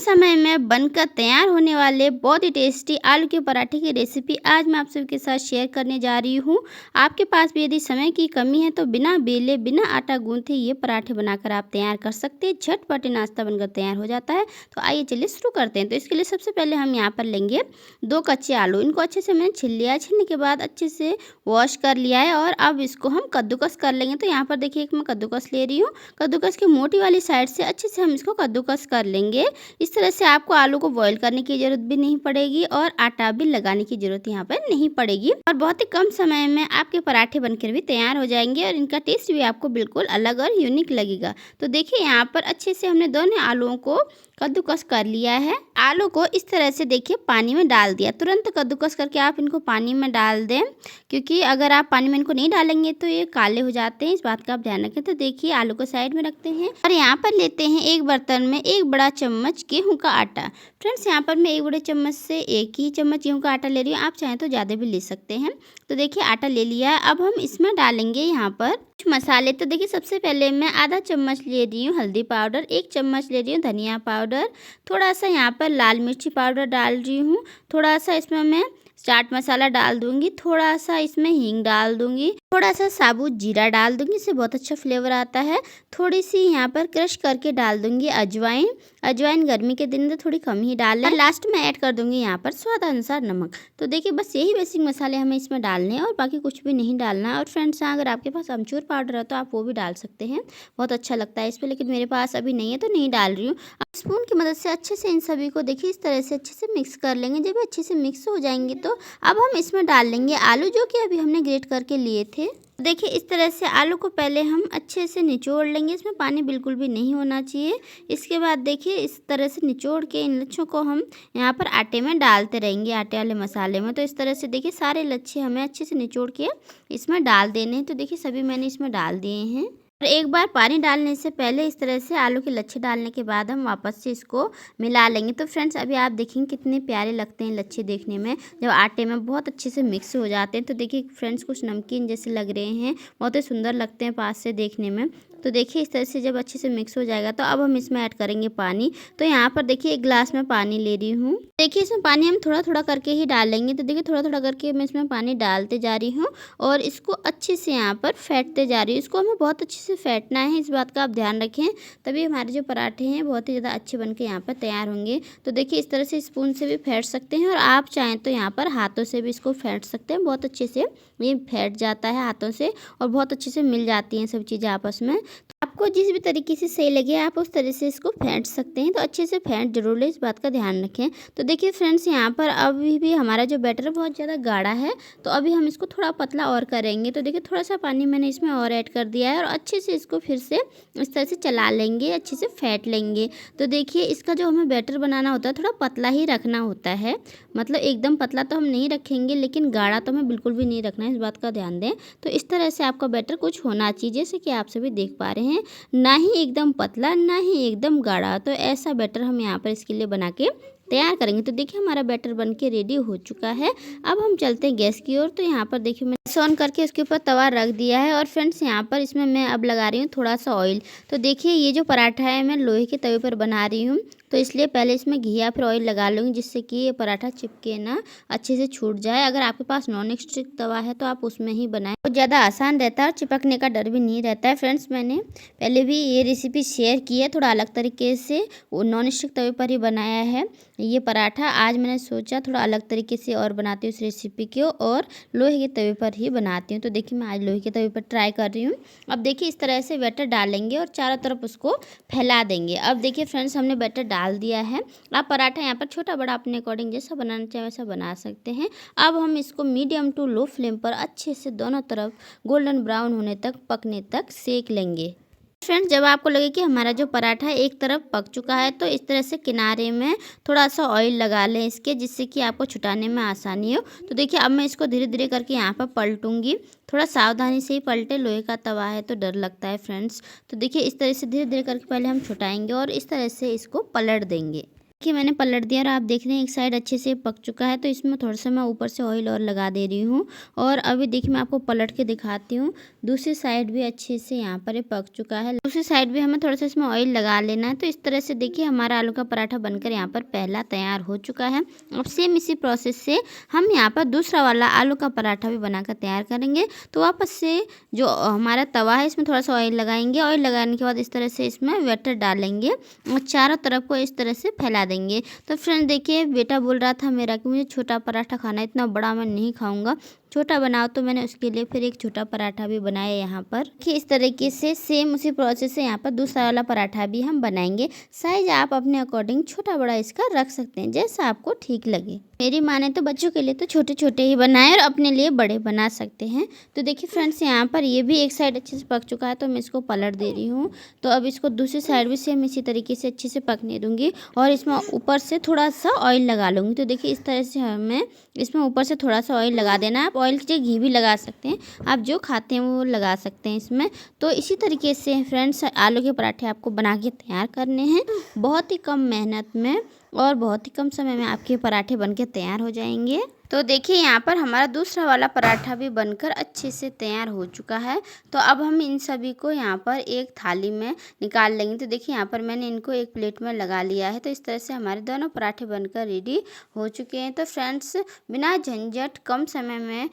समय में बनकर तैयार होने वाले बहुत ही टेस्टी आलू के पराठे की रेसिपी आज मैं आप सभी के साथ शेयर करने जा रही हूँ। आपके पास भी यदि समय की कमी है तो बिना बेले बिना आटा गूंथे ये पराठे बनाकर आप तैयार कर सकते हैं। झटपट नाश्ता बनकर तैयार हो जाता है। तो आइए चलिए शुरू करते हैं। तो इसके लिए सबसे पहले हम यहाँ पर लेंगे 2 कच्चे आलू। इनको अच्छे से मैंने छील लिया है। छीलने के बाद अच्छे से वॉश कर लिया है और अब इसको हम कद्दूकस कर लेंगे। तो यहाँ पर देखिए एक मैं कद्दूकस ले रही हूँ। कद्दूकस की मोटी वाली साइड से अच्छे से हम इसको कद्दूकस कर लेंगे। इस तरह से आपको आलू को बॉईल करने की ज़रूरत भी नहीं पड़ेगी और आटा भी लगाने की ज़रूरत यहाँ पर नहीं पड़ेगी और बहुत ही कम समय में आपके पराठे बनकर भी तैयार हो जाएंगे और इनका टेस्ट भी आपको बिल्कुल अलग और यूनिक लगेगा। तो देखिए यहाँ पर अच्छे से हमने दोनों आलूओं को कद्दूकस कर लिया है। आलू को इस तरह से देखिए पानी में डाल दिया। तुरंत कद्दूकस करके आप इनको पानी में डाल दें, क्योंकि अगर आप पानी में इनको नहीं डालेंगे तो ये काले हो जाते हैं। इस बात का आप ध्यान रखें। तो देखिए आलू को साइड में रखते हैं और यहाँ पर लेते हैं एक बर्तन में 1 बड़ा चम्मच गेहूं का आटा। फ्रेंड्स यहाँ पर मैं 1 बड़े चम्मच से 1 ही चम्मच गेहूं का आटा ले रही हूँ। आप चाहें तो ज़्यादा भी ले सकते हैं। तो देखिए आटा ले लिया है। अब हम इसमें डालेंगे यहाँ पर कुछ मसाले। तो देखिए सबसे पहले मैं आधा चम्मच ले रही हूँ हल्दी पाउडर, 1 चम्मच ले रही हूँ धनिया पाउडर, थोड़ा सा यहाँ पर लाल मिर्ची पाउडर डाल रही हूँ, थोड़ा सा इसमें मैं चाट मसाला डाल दूंगी, थोड़ा सा इसमें हींग डाल दूंगी, थोड़ा सा साबुत जीरा डाल दूंगी, इससे बहुत अच्छा फ्लेवर आता है। थोड़ी सी यहाँ पर क्रश करके डाल दूंगी अजवाइन। अजवाइन गर्मी के दिन में थोड़ी कम ही डालें। लास्ट में ऐड कर दूंगी यहाँ पर स्वाद अनुसार नमक। तो देखिए बस यही बेसिक मसाले हमें इसमें डालने हैं और बाकी कुछ भी नहीं डालना है। और फ्रेंड्स अगर आपके पास अमचूर पाउडर है तो आप वो भी डाल सकते हैं, बहुत अच्छा लगता है इस पर, लेकिन मेरे पास अभी नहीं है तो नहीं डाल रही हूँ। अब स्पून की मदद से अच्छे से इन सभी को देखिए इस तरह से अच्छे से मिक्स कर लेंगे। जब अच्छे से मिक्स हो जाएंगे तो अब हम इसमें डाल लेंगे आलू, जो कि अभी हमने ग्रेट करके लिए थे। देखिए इस तरह से आलू को पहले हम अच्छे से निचोड़ लेंगे। इसमें पानी बिल्कुल भी नहीं होना चाहिए। इसके बाद देखिए इस तरह से निचोड़ के इन लच्छों को हम यहाँ पर आटे में डालते रहेंगे, आटे वाले मसाले में। तो इस तरह से देखिए सारे लच्छे हमें अच्छे से निचोड़ के इसमें डाल देने हैं। तो देखिए सभी मैंने इसमें डाल दिए हैं। और एक बार पानी डालने से पहले इस तरह से आलू के लच्छे डालने के बाद हम वापस से इसको मिला लेंगे। तो फ्रेंड्स अभी आप देखेंगे कितने प्यारे लगते हैं लच्छे देखने में, जब आटे में बहुत अच्छे से मिक्स हो जाते हैं। तो देखिए फ्रेंड्स कुछ नमकीन जैसे लग रहे हैं, बहुत ही सुंदर लगते हैं पास से देखने में। तो देखिए इस तरह से जब अच्छे से मिक्स हो जाएगा तो अब हम इसमें ऐड करेंगे पानी। तो यहाँ पर देखिए 1 गिलास में पानी ले रही हूँ। देखिए इसमें पानी हम थोड़ा थोड़ा करके ही डालेंगे। तो देखिए थोड़ा थोड़ा करके मैं इसमें पानी डालते जा रही हूँ और इसको अच्छे से यहाँ पर फेंटते जा रही हूँ। इसको हमें बहुत अच्छे से फेंटना है, इस बात का आप ध्यान रखें, तभी हमारे जो पराठे हैं बहुत ही ज़्यादा अच्छे बनके यहाँ पर तैयार होंगे। तो देखिए इस तरह से स्पून से भी फेंट सकते हैं और आप चाहें तो यहाँ पर हाथों से भी इसको फेंट सकते हैं। बहुत अच्छे से ये फेंट जाता है हाथों से और बहुत अच्छे से मिल जाती हैं सब चीज़ें आपस में। तो आपको जिस भी तरीके से सही लगे आप उस तरह से इसको फेंट सकते हैं। तो अच्छे से फेंट जरूर ले, इस बात का ध्यान रखें। तो देखिए फ्रेंड्स यहाँ पर अभी भी हमारा जो बैटर बहुत ज़्यादा गाढ़ा है, तो अभी हम इसको थोड़ा पतला और करेंगे। तो देखिए थोड़ा सा पानी मैंने इसमें और ऐड कर दिया है और अच्छे से इसको फिर से इस तरह से चला लेंगे, अच्छे से फेंट लेंगे। तो देखिए इसका जो हमें बैटर बनाना होता है थोड़ा पतला ही रखना होता है, मतलब एकदम पतला तो हम नहीं रखेंगे लेकिन गाढ़ा तो हमें बिल्कुल भी नहीं रखना है, इस बात का ध्यान दें। तो इस तरह से आपका बैटर कुछ होना चाहिए, जैसे कि आप सभी देख पा रहे हैं, ना ही एकदम पतला ना ही एकदम गाढ़ा। तो ऐसा बैटर हम यहाँ पर इसके लिए बना के तैयार करेंगे। तो देखिए हमारा बैटर बनके रेडी हो चुका है। अब हम चलते हैं गैस की ओर। तो यहाँ पर देखिए मैं गैस ऑन करके उसके ऊपर तवा रख दिया है और फ्रेंड्स यहाँ पर इसमें मैं अब लगा रही हूँ थोड़ा सा ऑयल। तो देखिए ये जो पराठा है मैं लोहे के तवे पर बना रही हूँ, तो इसलिए पहले इसमें घी या फिर ऑयल लगा लूँगी, जिससे कि ये पराठा चिपके ना, अच्छे से छूट जाए। अगर आपके पास नॉन स्टिक तवा है तो आप उसमें ही बनाएं, बहुत ज़्यादा आसान रहता है और चिपकने का डर भी नहीं रहता है। फ्रेंड्स मैंने पहले भी ये रेसिपी शेयर की है, थोड़ा अलग तरीके से वो नॉन स्टिक तवे पर ही बनाया है ये पराठा। आज मैंने सोचा थोड़ा अलग तरीके से और बनाती हूँ इस रेसिपी को और लोहे के तवे पर ही बनाती हूँ। तो देखिए मैं आज लोहे के तवे पर ट्राई कर रही हूँ। अब देखिए इस तरह से बैटर डालेंगे और चारों तरफ उसको फैला देंगे। अब देखिए फ्रेंड्स हमने बैटर डाल दिया है। आप पराठा यहाँ पर छोटा बड़ा अपने अकॉर्डिंग जैसा बनाना चाहे वैसा बना सकते हैं। अब हम इसको मीडियम टू लो फ्लेम पर अच्छे से दोनों तरफ गोल्डन ब्राउन होने तक, पकने तक सेक लेंगे। फ्रेंड्स जब आपको लगे कि हमारा जो पराठा एक तरफ पक चुका है तो इस तरह से किनारे में थोड़ा सा ऑयल लगा लें इसके, जिससे कि आपको छुटाने में आसानी हो। तो देखिए अब मैं इसको धीरे धीरे करके यहाँ पर पलटूंगी। थोड़ा सावधानी से ही पलटे, लोहे का तवा है तो डर लगता है फ्रेंड्स। तो देखिए इस तरह से धीरे धीरे करके पहले हम छुटाएंगे और इस तरह से इसको पलट देंगे। कि मैंने पलट दिया और आप देख रहे हैं एक साइड अच्छे से पक चुका है। तो इसमें थोड़ा-सा मैं ऊपर से ऑयल और लगा दे रही हूँ और अभी देखिए मैं आपको पलट के दिखाती हूँ। दूसरी साइड भी अच्छे से यहाँ पर ये पक चुका है। दूसरी साइड भी हमें थोड़ा-सा इसमें ऑयल लगा लेना है। तो इस तरह से देखिए हमारा आलू का पराठा बनकर यहाँ पर पहला तैयार हो चुका है। अब सेम इसी प्रोसेस से हम यहाँ पर दूसरा वाला आलू का पराठा भी बनाकर तैयार करेंगे। तो वापस से जो हमारा तवा है इसमें थोड़ा-सा ऑयल लगाएँगे। ऑयल लगाने के बाद इस तरह से इसमें बैटर डालेंगे और चारों तरफ को इस तरह से फैला देंगे। तो फ्रेंड्स देखिए बेटा बोल रहा था मेरा कि मुझे छोटा पराठा खाना है, इतना बड़ा मैं नहीं खाऊँगा, छोटा बनाओ। तो मैंने उसके लिए फिर एक छोटा पराठा भी बनाया यहाँ पर कि इस तरीके से सेम उसी प्रोसेस से यहाँ पर दूसरा वाला पराठा भी हम बनाएंगे। साइज आप अपने अकॉर्डिंग छोटा बड़ा इसका रख सकते हैं, जैसा आपको ठीक लगे। मेरी माने तो बच्चों के लिए तो छोटे छोटे ही बनाए और अपने लिए बड़े बना सकते हैं। तो देखिए फ्रेंड्स यहाँ पर ये भी एक साइड अच्छे से पक चुका है तो मैं इसको पलट दे रही हूँ। तो अब इसको दूसरी साइड भी सेम इसी तरीके से अच्छे से पकने दूंगी और इसमें ऊपर से थोड़ा सा ऑयल लगा लूँगी। तो देखिए इस तरह से हमें इसमें ऊपर से थोड़ा सा ऑयल लगा देना है। आप ऑयल की जगह घी भी लगा सकते हैं, आप जो खाते हैं वो लगा सकते हैं इसमें। तो इसी तरीके से फ्रेंड्स आलू के पराठे आपको बना के तैयार करने हैं। बहुत ही कम मेहनत में और बहुत ही कम समय में आपके पराठे बनके तैयार हो जाएंगे। तो देखिए यहाँ पर हमारा दूसरा वाला पराठा भी बनकर अच्छे से तैयार हो चुका है। तो अब हम इन सभी को यहाँ पर एक थाली में निकाल लेंगे। तो देखिए यहाँ पर मैंने इनको एक प्लेट में लगा लिया है। तो इस तरह से हमारे दोनों पराठे बनकर रेडी हो चुके हैं। तो फ्रेंड्स बिना झंझट कम समय में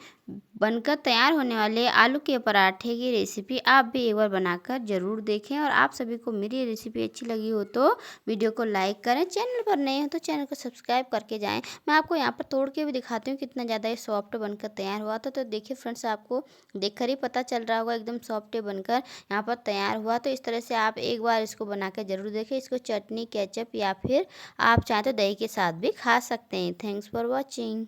बनकर तैयार होने वाले आलू के पराठे की रेसिपी आप भी एक बार बनाकर ज़रूर देखें। और आप सभी को मेरी ये रेसिपी अच्छी लगी हो तो वीडियो को लाइक करें, चैनल पर नए हो तो चैनल को सब्सक्राइब करके जाएं। मैं आपको यहाँ पर तोड़ के भी दिखाती हूँ कितना ज़्यादा ये सॉफ्ट बनकर तैयार हुआ था। तो देखिए फ्रेंड्स आपको देखकर ही पता चल रहा होगा एकदम सॉफ्ट बनकर यहाँ पर तैयार हुआ। तो इस तरह से आप एक बार इसको बना कर ज़रूर देखें। इसको चटनी, केचप या फिर आप चाहें तो दही के साथ भी खा सकते हैं। Thanks for watching.